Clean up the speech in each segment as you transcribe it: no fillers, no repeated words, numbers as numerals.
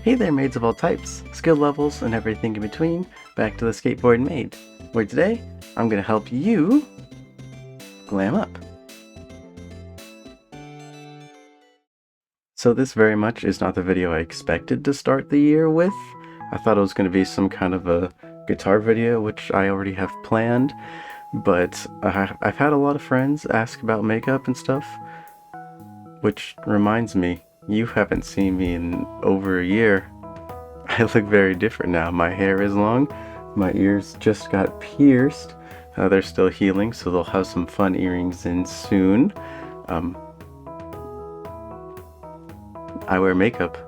Hey there, maids of all types, skill levels, and everything in between. Back to the skateboarding maid, where today I'm going to help you glam up. So this very much is not the video I expected to start the year with. I thought it was going to be some kind of a guitar video, which I already have planned, but I've had a lot of friends ask about makeup and stuff, which reminds me, you haven't seen me in over a year. I look very different now. My hair is long, my ears just got pierced. They're still healing, so they'll have some fun earrings in soon. I wear makeup.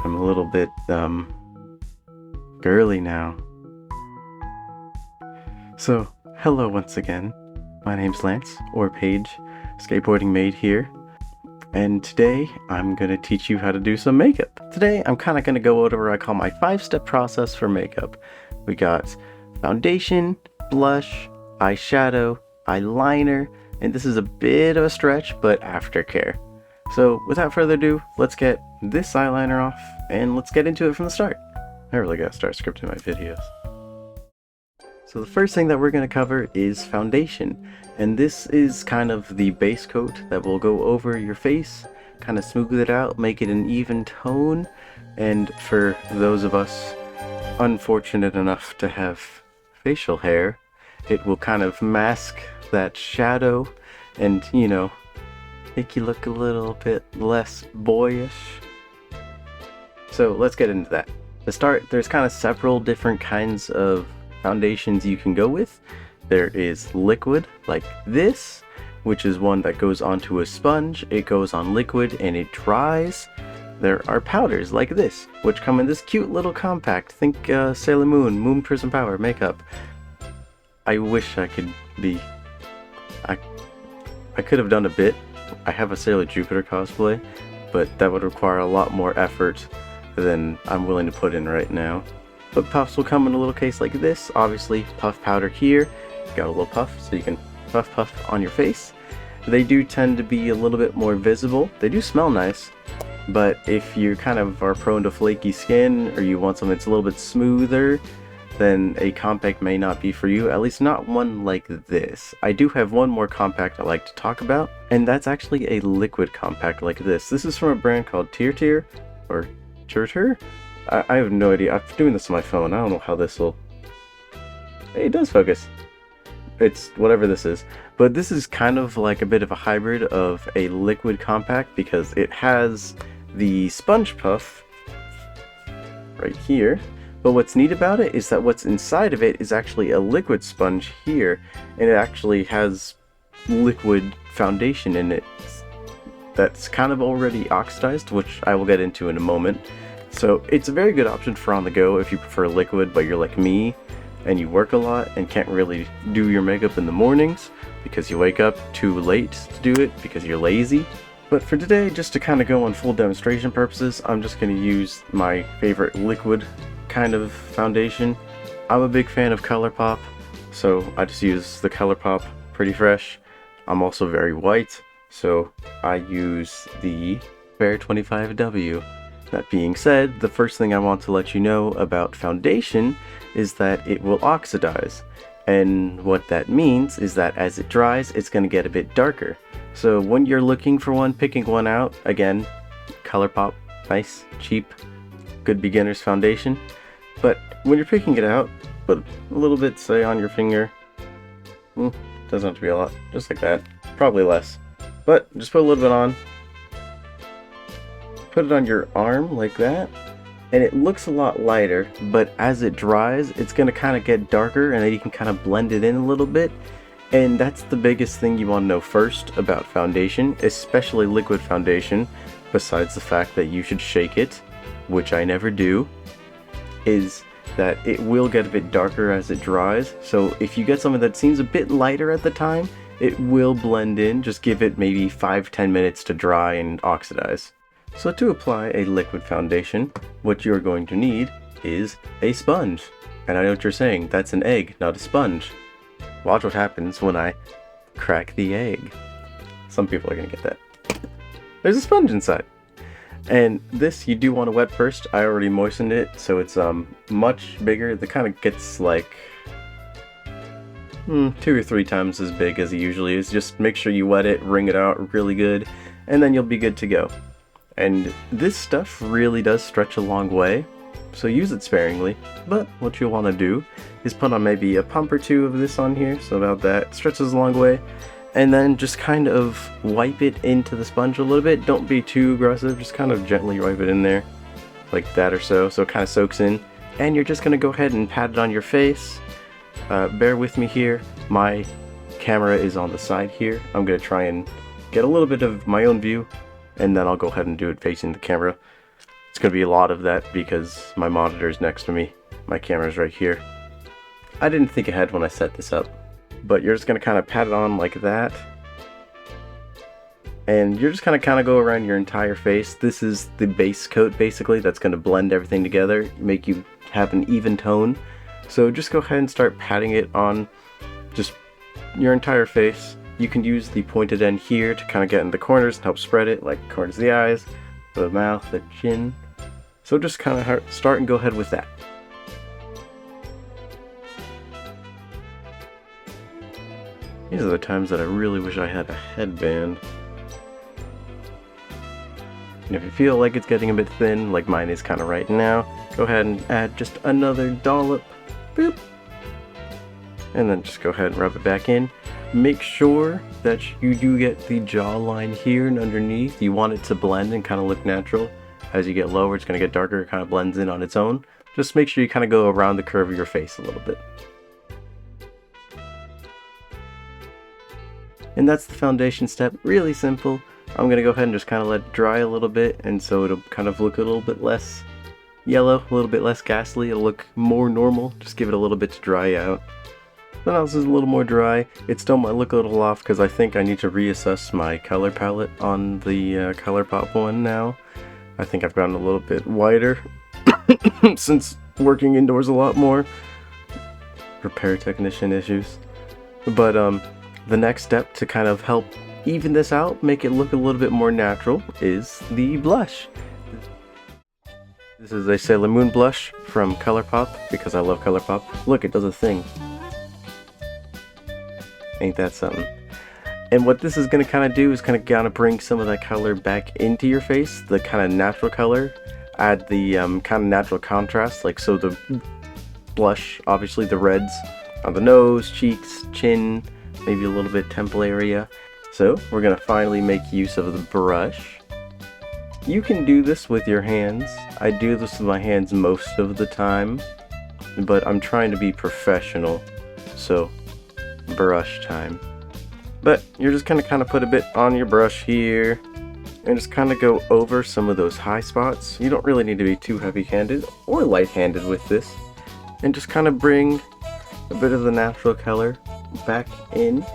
I'm a little bit girly now. So, hello once again. My name's Lance, or Paige, skateboarding maid here. And today, I'm going to teach you how to do some makeup. Today, I'm kind of going to go over what I call my 5-step process for makeup. We got foundation, blush, eyeshadow, eyeliner, and this is a bit of a stretch, but aftercare. So, without further ado, let's get this eyeliner off, and let's get into it from the start. I really gotta start scripting my videos. So the first thing that we're going to cover is foundation, and this is kind of the base coat that will go over your face, kind of smooth it out, make it an even tone, and for those of us unfortunate enough to have facial hair, it will kind of mask that shadow and, you know, make you look a little bit less boyish. So let's get into that. To start, there's kind of several different kinds of foundations you can go with. There is liquid like this, which is one that goes onto a sponge. It goes on liquid and it dries. There are powders like this, which come in this cute little compact. Think Sailor Moon, Moon Prism Power makeup. I wish I could be... I could have done a bit. I have a Sailor Jupiter cosplay, but that would require a lot more effort than I'm willing to put in right now. But puffs will come in a little case like this. Obviously, puff powder here. Got a little puff, so you can puff on your face. They do tend to be a little bit more visible. They do smell nice, but if you kind of are prone to flaky skin, or you want something that's a little bit smoother, then a compact may not be for you, at least not one like this. I do have one more compact I like to talk about, and that's actually a liquid compact like this. This is from a brand called Tier, or Churter? I have no idea. I'm doing this on my phone. I don't know how this will... It does focus. It's whatever this is. But this is kind of like a bit of a hybrid of a liquid compact because it has the sponge puff right here. But what's neat about it is that what's inside of it is actually a liquid sponge here. And it actually has liquid foundation in it that's kind of already oxidized, which I will get into in a moment. So it's a very good option for on the go if you prefer liquid, but you're like me and you work a lot and can't really do your makeup in the mornings because you wake up too late to do it because you're lazy. But for today, just to kind of go on full demonstration purposes, I'm just going to use my favorite liquid kind of foundation. I'm a big fan of ColourPop, so I just use the ColourPop Pretty Fresh. I'm also very white, so I use the Fair 25W. That being said, the first thing I want to let you know about foundation is that it will oxidize. And what that means is that as it dries, it's going to get a bit darker. So when you're looking for one, picking one out, again, ColourPop, nice, cheap, good beginner's foundation. But when you're picking it out, put a little bit, say, on your finger. Doesn't have to be a lot, just like that. Probably less. But just put a little bit on. Put it on your arm like that, and it looks a lot lighter, but as it dries, it's going to kind of get darker, and then you can kind of blend it in a little bit. And that's the biggest thing you want to know first about foundation, especially liquid foundation, besides the fact that you should shake it, which I never do, is that it will get a bit darker as it dries. So if you get something that seems a bit lighter at the time, it will blend in. Just give it maybe 5-10 minutes to dry and oxidize. So to apply a liquid foundation, what you're going to need is a sponge. And I know what you're saying, that's an egg, not a sponge. Watch what happens when I crack the egg. Some people are gonna get that. There's a sponge inside. And this you do want to wet first. I already moistened it, so it's much bigger. It kind of gets like 2 or 3 times as big as it usually is. Just make sure you wet it, wring it out really good, and then you'll be good to go. And this stuff really does stretch a long way, so use it sparingly. But what you'll want to do is put on maybe a pump or 2 of this on here, so about that. Stretches a long way. And then just kind of wipe it into the sponge a little bit. Don't be too aggressive, just kind of gently wipe it in there, like that or so it kind of soaks in. And you're just going to go ahead and pat it on your face. Bear with me here, my camera is on the side here. I'm going to try and get a little bit of my own view, and then I'll go ahead and do it facing the camera. It's going to be a lot of that because my monitor is next to me. My camera's right here. I didn't think ahead when I set this up. But you're just going to kind of pat it on like that. And you're just going to kind of go around your entire face. This is the base coat basically that's going to blend everything together, make you have an even tone. So just go ahead and start patting it on just your entire face. You can use the pointed end here to kind of get in the corners and help spread it, like corners of the eyes, the mouth, the chin. So just kind of start and go ahead with that. These are the times that I really wish I had a headband. And if you feel like it's getting a bit thin, like mine is kind of right now, go ahead and add just another dollop. Boop. And then just go ahead and rub it back in. Make sure that you do get the jawline here and underneath. You want it to blend and kind of look natural. As you get lower, it's going to get darker. It kind of blends in on its own. Just make sure you kind of go around the curve of your face a little bit. And that's the foundation step, really simple. I'm going to go ahead and just kind of let it dry a little bit, and so it'll kind of look a little bit less yellow, a little bit less ghastly. It'll look more normal. Just give it a little bit to dry out. So now this is a little more dry. It still might look a little off because I think I need to reassess my color palette on the ColourPop one now. I think I've gotten a little bit whiter since working indoors a lot more. Repair technician issues. But the next step to kind of help even this out, make it look a little bit more natural, is the blush. This is a Sailor Moon blush from ColourPop because I love ColourPop. Look, it does a thing. Ain't that something? And what this is going to kind of do is kind of bring some of that color back into your face, the kind of natural color. Add the kind of natural contrast, like so the blush, obviously the reds on the nose, cheeks, chin, maybe a little bit temple area. So we're going to finally make use of the brush. You can do this with your hands. I do this with my hands most of the time, but I'm trying to be professional, so brush time. But you're just going to kind of put a bit on your brush here and just kind of go over some of those high spots. You don't really need to be too heavy-handed or light-handed with this. And just kind of bring a bit of the natural color back in.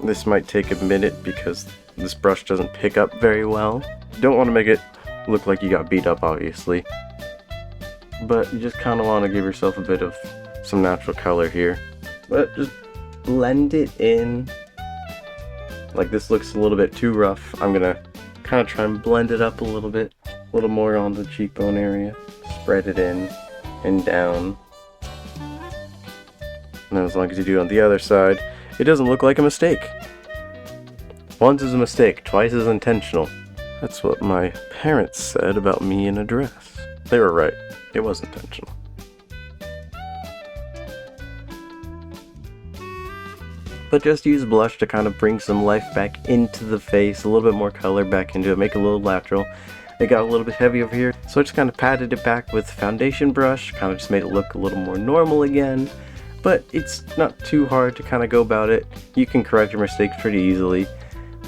This might take a minute because this brush doesn't pick up very well. You don't want to make it look like you got beat up, obviously. But you just kind of want to give yourself a bit of some natural color here. But just blend it in. Like this looks a little bit too rough. I'm gonna kind of try and blend it up a little bit. A little more on the cheekbone area. Spread it in and down. And then as long as you do it on the other side, it doesn't look like a mistake. Once is a mistake, twice is intentional. That's what my parents said about me in a dress. They were right. It was intentional. But just use blush to kind of bring some life back into the face, a little bit more color back into it, make it a little natural. It got a little bit heavy over here, so I just kind of patted it back with the foundation brush, kind of just made it look a little more normal again. But it's not too hard to kind of go about it. You can correct your mistakes pretty easily.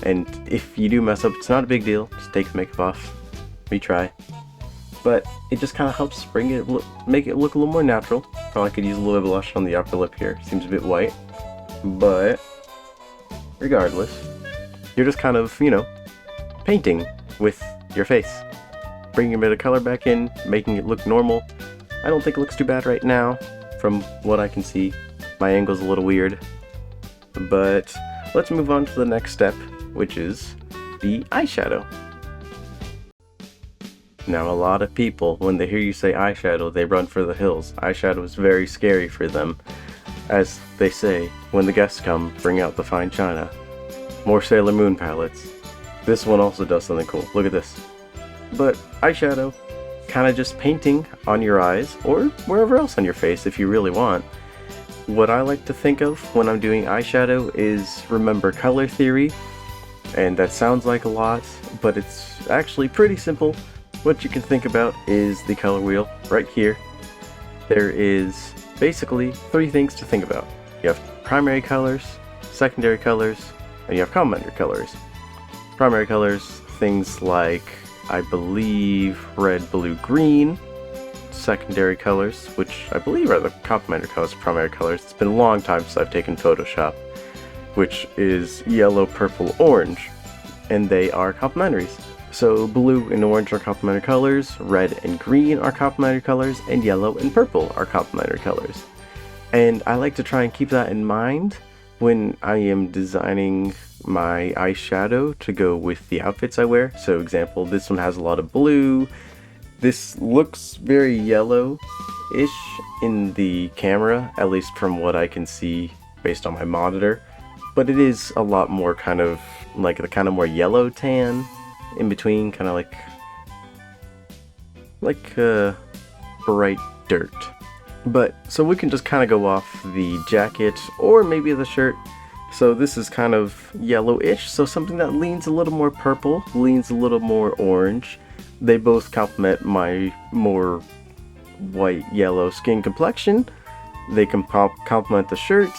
And if you do mess up, it's not a big deal. Just take the makeup off. Retry. But it just kind of helps bring it, make it look a little more natural. Probably could use a little bit of blush on the upper lip here. Seems a bit white. But regardless, you're just kind of, you know, painting with your face. Bringing a bit of color back in, making it look normal. I don't think it looks too bad right now. From what I can see, my angle's a little weird. But let's move on to the next step, which is the eyeshadow. Now, a lot of people, when they hear you say eyeshadow, they run for the hills. Eyeshadow is very scary for them. As they say, when the guests come, bring out the fine china. More Sailor Moon palettes. This one also does something cool. Look at this. But eyeshadow, kind of just painting on your eyes, or wherever else on your face if you really want. What I like to think of when I'm doing eyeshadow is remember color theory. And that sounds like a lot, but it's actually pretty simple. What you can think about is the color wheel right here. There is basically 3 things to think about. You have primary colors, secondary colors, and you have complementary colors. Primary colors, things like, I believe, red, blue, green. Secondary colors, which I believe are the complementary colors of primary colors. It's been a long time since I've taken Photoshop, which is yellow, purple, orange, and they are complementaries. So blue and orange are complementary colors, red and green are complementary colors, and yellow and purple are complementary colors. And I like to try and keep that in mind when I am designing my eyeshadow to go with the outfits I wear. So example, this one has a lot of blue. This looks very yellow-ish in the camera, at least from what I can see based on my monitor. But it is a lot more kind of like the kind of more yellow tan in between, kind of like bright dirt. But so we can just kind of go off the jacket or maybe the shirt. So this is kind of yellowish, so something that leans a little more purple, leans a little more orange. They both complement my more white yellow skin complexion. They can complement the shirt.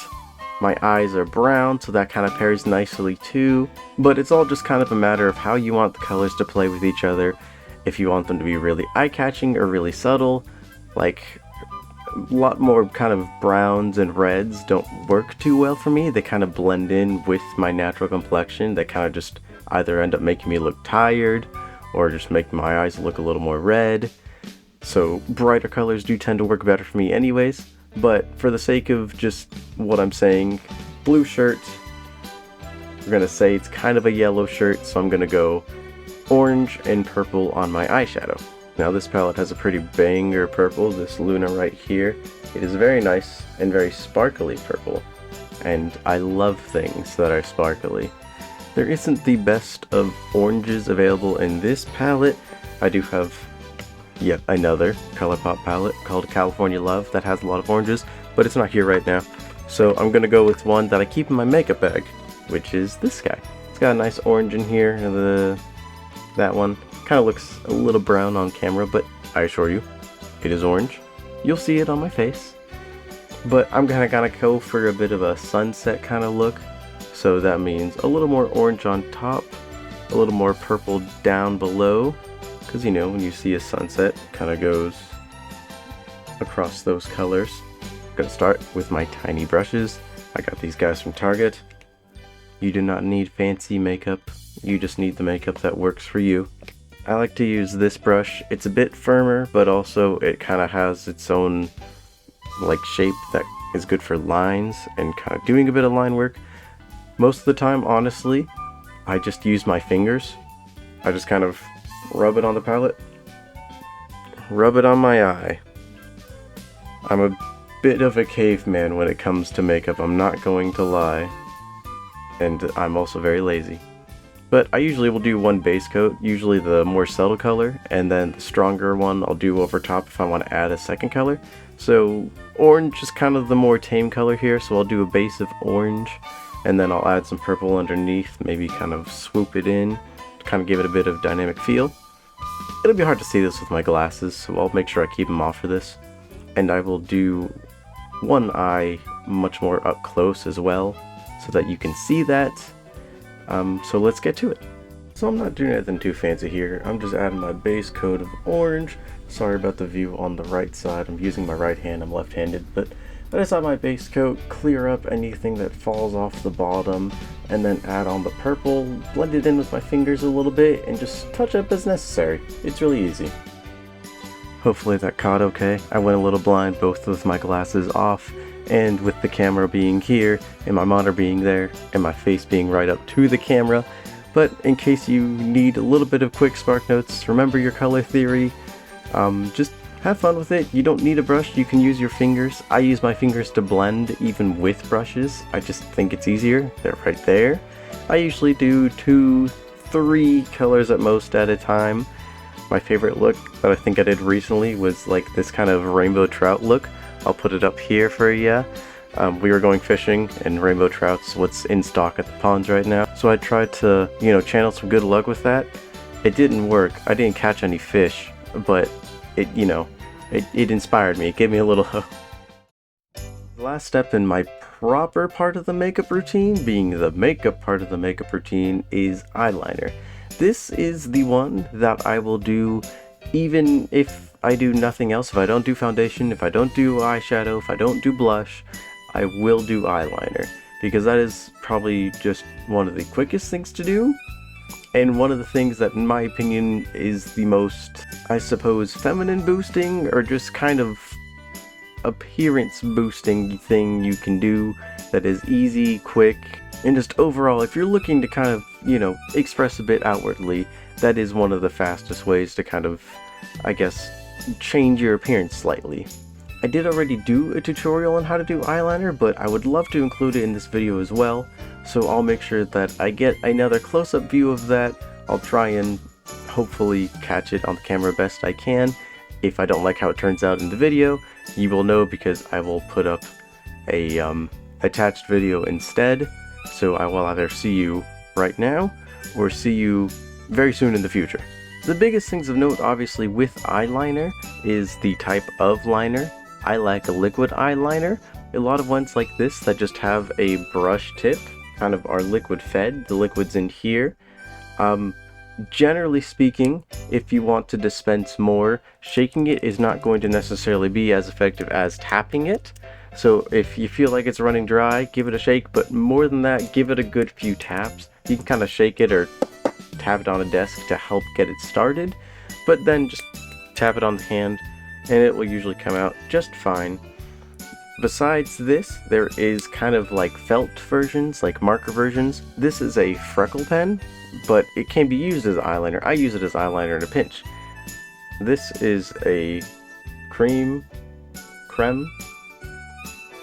My eyes are brown, so that kind of pairs nicely too. But it's all just kind of a matter of how you want the colors to play with each other. If you want them to be really eye-catching or really subtle, like a lot more kind of browns and reds don't work too well for me. They kind of blend in with my natural complexion. They kind of just either end up making me look tired or just make my eyes look a little more red. So brighter colors do tend to work better for me anyways. But for the sake of just what I'm saying, blue shirt, we're gonna say it's kind of a yellow shirt, so I'm gonna go orange and purple on my eyeshadow. Now this palette has a pretty banger purple, this Luna right here. It is very nice and very sparkly purple, and I love things that are sparkly. There isn't the best of oranges available in this palette. I do have yet another ColourPop palette called California Love that has a lot of oranges, but it's not here right now. So I'm gonna go with one that I keep in my makeup bag, which is this guy. It's got a nice orange in here, and that one kind of looks a little brown on camera, but I assure you, it is orange. You'll see it on my face. But I'm gonna go for a bit of a sunset kind of look, so that means a little more orange on top, a little more purple down below, because you know, when you see a sunset, it kind of goes across those colors. I'm gonna start with my tiny brushes. I got these guys from Target. You do not need fancy makeup, you just need the makeup that works for you. I like to use this brush. It's a bit firmer, but also it kind of has its own like shape that is good for lines and kind of doing a bit of line work. Most of the time, honestly, I just use my fingers. I just kind of rub it on the palette, rub it on my eye. I'm a bit of a caveman when it comes to makeup, I'm not going to lie. And I'm also very lazy. But I usually will do one base coat, usually the more subtle color, and then the stronger one I'll do over top if I want to add a second color. So orange is kind of the more tame color here, so I'll do a base of orange, and then I'll add some purple underneath, maybe kind of swoop it in, to kind of give it a bit of dynamic feel. It'll be hard to see this with my glasses, so I'll make sure I keep them off for this. And I will do one eye much more up close as well, so that you can see that. So let's get to it. So I'm not doing anything too fancy here. I'm just adding my base coat of orange. Sorry about the view on the right side. I'm using my right hand, I'm left-handed, but I just add my base coat, clear up anything that falls off the bottom, and then add on the purple, blend it in with my fingers a little bit, and just touch up as necessary. It's really easy. Hopefully that caught okay. I went a little blind, both with my glasses off, and with the camera being here, and my monitor being there, and my face being right up to the camera. But in case you need a little bit of quick spark notes, remember your color theory, just have fun with it. You don't need a brush, you can use your fingers. I use my fingers to blend even with brushes. I just think it's easier. They're right there. I usually do 2, 3 colors at most at a time. My favorite look that I think I did recently was like this kind of rainbow trout look. I'll put it up here for you. We were going fishing, and rainbow trout's what's in stock at the ponds right now. So I tried to, channel some good luck with that. It didn't work. I didn't catch any fish, but it inspired me. It gave me a little hook. The last step in my proper part of the makeup routine, being the makeup part of the makeup routine, is eyeliner. This is the one that I will do even if I do nothing else. If I don't do foundation, if I don't do eyeshadow, if I don't do blush, I will do eyeliner, because that is probably just one of the quickest things to do, and one of the things that, in my opinion, is the most, I suppose, feminine boosting, or just kind of appearance boosting thing you can do that is easy, quick, and just overall, if you're looking to kind of, express a bit outwardly, that is one of the fastest ways to kind of, I guess, change your appearance slightly. I did already do a tutorial on how to do eyeliner, but I would love to include it in this video as well, so I'll make sure that I get another close-up view of that. I'll try and hopefully catch it on the camera best I can. If I don't like how it turns out in the video, you will know because I will put up a attached video instead, so I will either see you right now or see you very soon in the future. The biggest things of note, obviously, with eyeliner is the type of liner. I like a liquid eyeliner. A lot of ones like this that just have a brush tip kind of are liquid fed. The liquid's in here. Generally speaking, if you want to dispense more, shaking it is not going to necessarily be as effective as tapping it. So if you feel like it's running dry, give it a shake, but more than that, give it a good few taps. You can kind of shake it or tap it on a desk to help get it started, but then just tap it on the hand and it will usually come out just fine. Besides this, there is kind of like felt versions, like marker versions. This is a freckle pen, but it can be used as eyeliner. I use it as eyeliner in a pinch. This is a creme,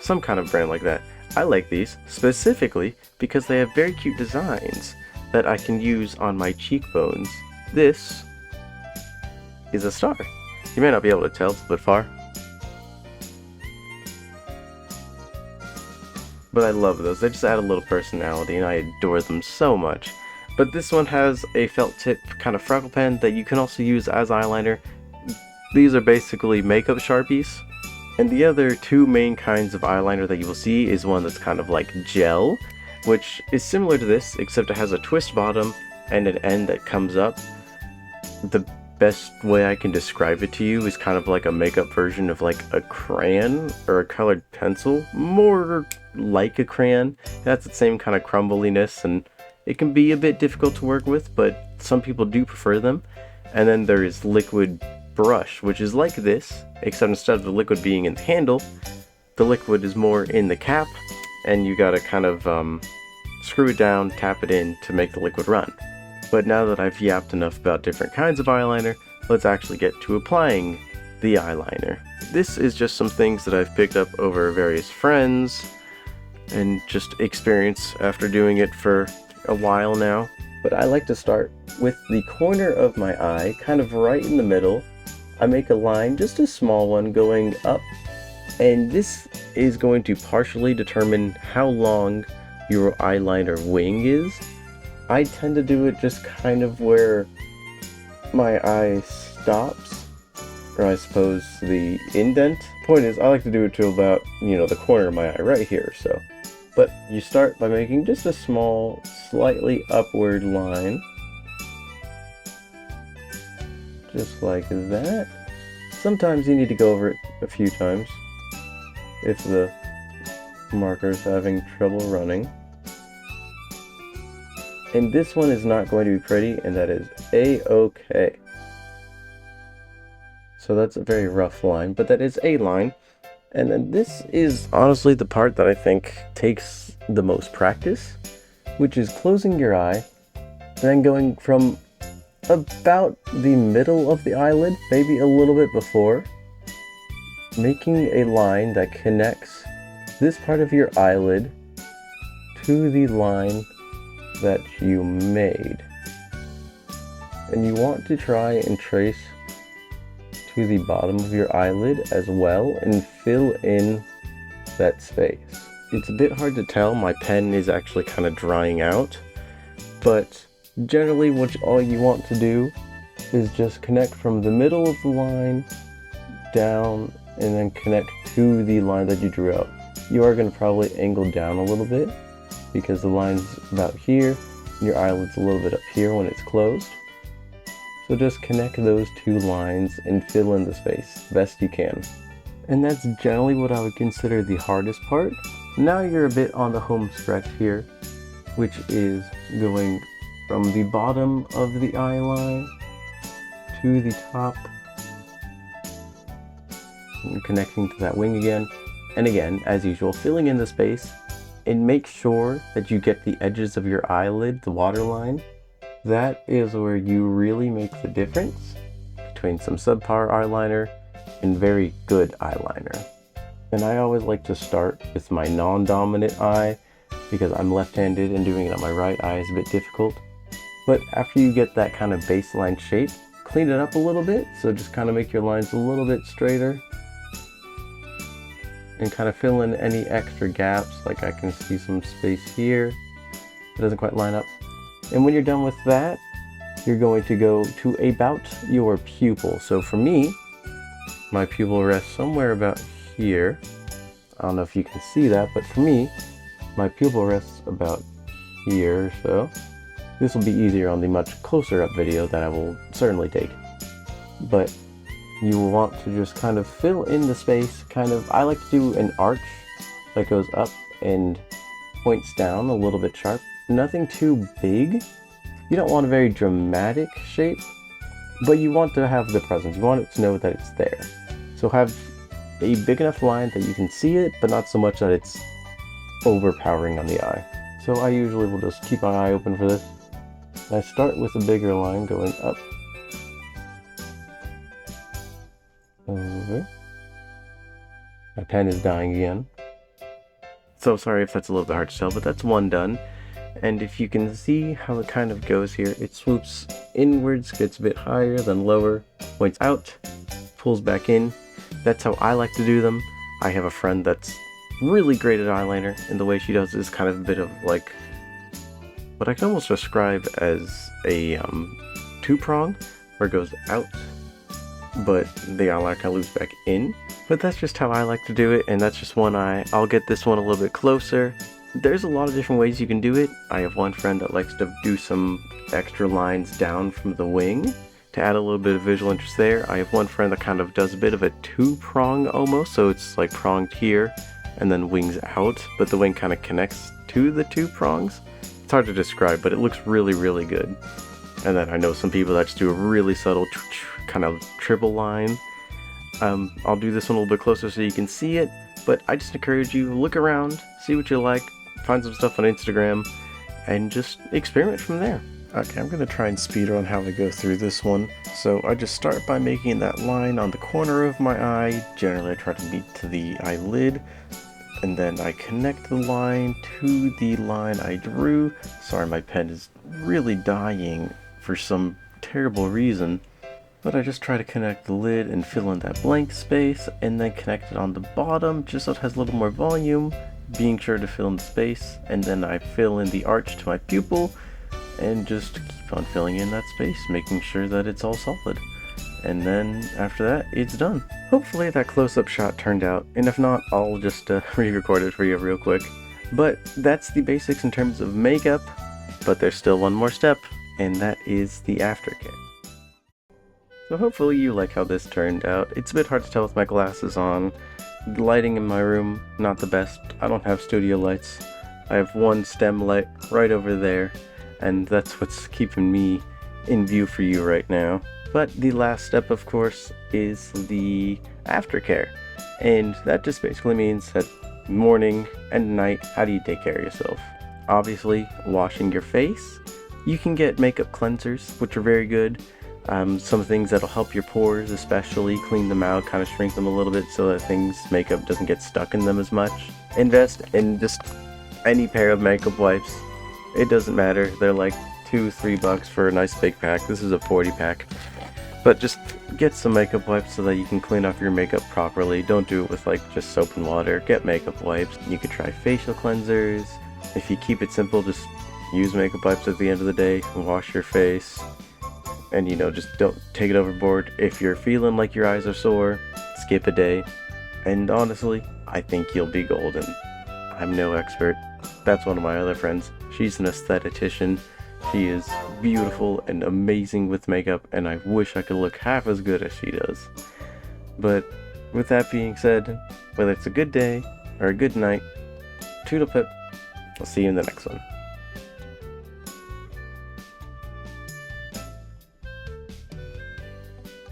some kind of brand like that. I like these specifically because they have very cute designs that I can use on my cheekbones. This is a star. You may not be able to tell, it's a bit far, but I love those. They just add a little personality and I adore them so much. But this one has a felt tip kind of freckle pen that you can also use as eyeliner. These are basically makeup Sharpies. And the other 2 main kinds of eyeliner that you will see is one that's kind of like gel, which is similar to this, except it has a twist bottom and an end that comes up. The best way I can describe it to you is kind of like a makeup version of like a crayon or a colored pencil, more like a crayon. That's the same kind of crumbliness, and it can be a bit difficult to work with, but some people do prefer them. And then there is liquid brush, which is like this, except instead of the liquid being in the handle, the liquid is more in the cap, and you gotta kind of screw it down, tap it in to make the liquid run. But now that I've yapped enough about different kinds of eyeliner, let's actually get to applying the eyeliner. This is just some things that I've picked up over various friends and just experience after doing it for a while now. But I like to start with the corner of my eye, kind of right in the middle. I make a line, just a small one, going up, and this is going to partially determine how long your eyeliner wing is. I tend to do it just kind of where my eye stops, or I suppose the indent. Point is, I like to do it to about, the corner of my eye right here, so. But you start by making just a small, slightly upward line. Just like that. Sometimes you need to go over it a few times if the marker's having trouble running. And this one is not going to be pretty, and that is a-okay. So that's a very rough line, but that is a line. And then this is honestly the part that I think takes the most practice, which is closing your eye And then going from about the middle of the eyelid, maybe a little bit before, making a line that connects this part of your eyelid to the line that you made. And you want to try and trace to the bottom of your eyelid as well and fill in that space. It's a bit hard to tell, my pen is actually kind of drying out, but generally all you want to do is just connect from the middle of the line down and then connect to the line that you drew out. You are going to probably angle down a little bit because the line's about here and your eyelid's a little bit up here when it's closed. So just connect those two lines and fill in the space best you can. And that's generally what I would consider the hardest part. Now you're a bit on the home stretch here, which is going from the bottom of the eyeline to the top and connecting to that wing again. And again, as usual, filling in the space, and make sure that you get the edges of your eyelid, the waterline. That is where you really make the difference between some subpar eyeliner and very good eyeliner. And I always like to start with my non-dominant eye because I'm left-handed and doing it on my right eye is a bit difficult. But after you get that kind of baseline shape, clean it up a little bit. So just kind of make your lines a little bit straighter and kind of fill in any extra gaps. Like I can see some space here. It doesn't quite line up. And when you're done with that, you're going to go to about your pupil. So for me, my pupil rests somewhere about here. I don't know if you can see that, but for me, my pupil rests about here or so. This will be easier on the much closer up video that I will certainly take. But you will want to just kind of fill in the space, I like to do an arch that goes up and points down a little bit sharp. Nothing too big. You don't want a very dramatic shape, but you want to have the presence. You want it to know that it's there. So have a big enough line that you can see it, but not so much that it's overpowering on the eye. So I usually will just keep my eye open for this. I start with a bigger line going up, over. My pen is dying again. So sorry if that's a little bit hard to tell, but that's one done. And if you can see how it kind of goes here, it swoops inwards, gets a bit higher, then lower, points out, pulls back in. That's how I like to do them. I have a friend that's really great at eyeliner, and the way she does is kind of a bit of like what I can almost describe as a two-prong, where it goes out, but the eyeliner kind of loops back in. But that's just how I like to do it, and that's just one eye. I'll get this one a little bit closer. There's a lot of different ways you can do it. I have one friend that likes to do some extra lines down from the wing to add a little bit of visual interest there. I have one friend that kind of does a bit of a two-prong almost, so it's like pronged here and then wings out, but the wing kind of connects to the two prongs. It's hard to describe, but it looks really, really good. And then I know some people that just do a really subtle kind of triple line. I'll do this one a little bit closer so you can see it, but I just encourage you, look around, see what you like, find some stuff on Instagram, and just experiment from there. Okay, I'm going to try and speed run how I go through this one. So I just start by making that line on the corner of my eye. Generally I try to meet to the eyelid, and then I connect the line to the line I drew. Sorry, my pen is really dying for some terrible reason. But I just try to connect the lid and fill in that blank space, and then connect it on the bottom just so it has a little more volume, being sure to fill in the space, and then I fill in the arch to my pupil, and just keep on filling in that space, making sure that it's all solid. And then after that, it's done. Hopefully that close-up shot turned out, and if not, I'll just re-record it for you real quick. But that's the basics in terms of makeup, but there's still one more step, and that is the aftercare. So hopefully you like how this turned out. It's a bit hard to tell with my glasses on. The lighting in my room, not the best. I don't have studio lights. I have one stem light right over there, and that's what's keeping me in view for you right now. But the last step, of course, is the aftercare. And that just basically means that morning and night, how do you take care of yourself? Obviously, washing your face, You can get makeup cleansers, which are very good. Some things that'll help your pores, especially clean them out, kind of shrink them a little bit so that makeup doesn't get stuck in them as much. Invest in just any pair of makeup wipes. It doesn't matter. They're like $2-3 for a nice big pack. This is a 40 pack. But just get some makeup wipes so that you can clean off your makeup properly. Don't do it with like just soap and water. Get makeup wipes. You could try facial cleansers. If you keep it simple, just use makeup wipes at the end of the day. Wash your face. And just don't take it overboard. If you're feeling like your eyes are sore, skip a day. And honestly, I think you'll be golden. I'm no expert. That's one of my other friends. She's an aesthetician. She is beautiful and amazing with makeup, and I wish I could look half as good as she does. But with that being said, whether it's a good day or a good night, toodle pip. I'll see you in the next one.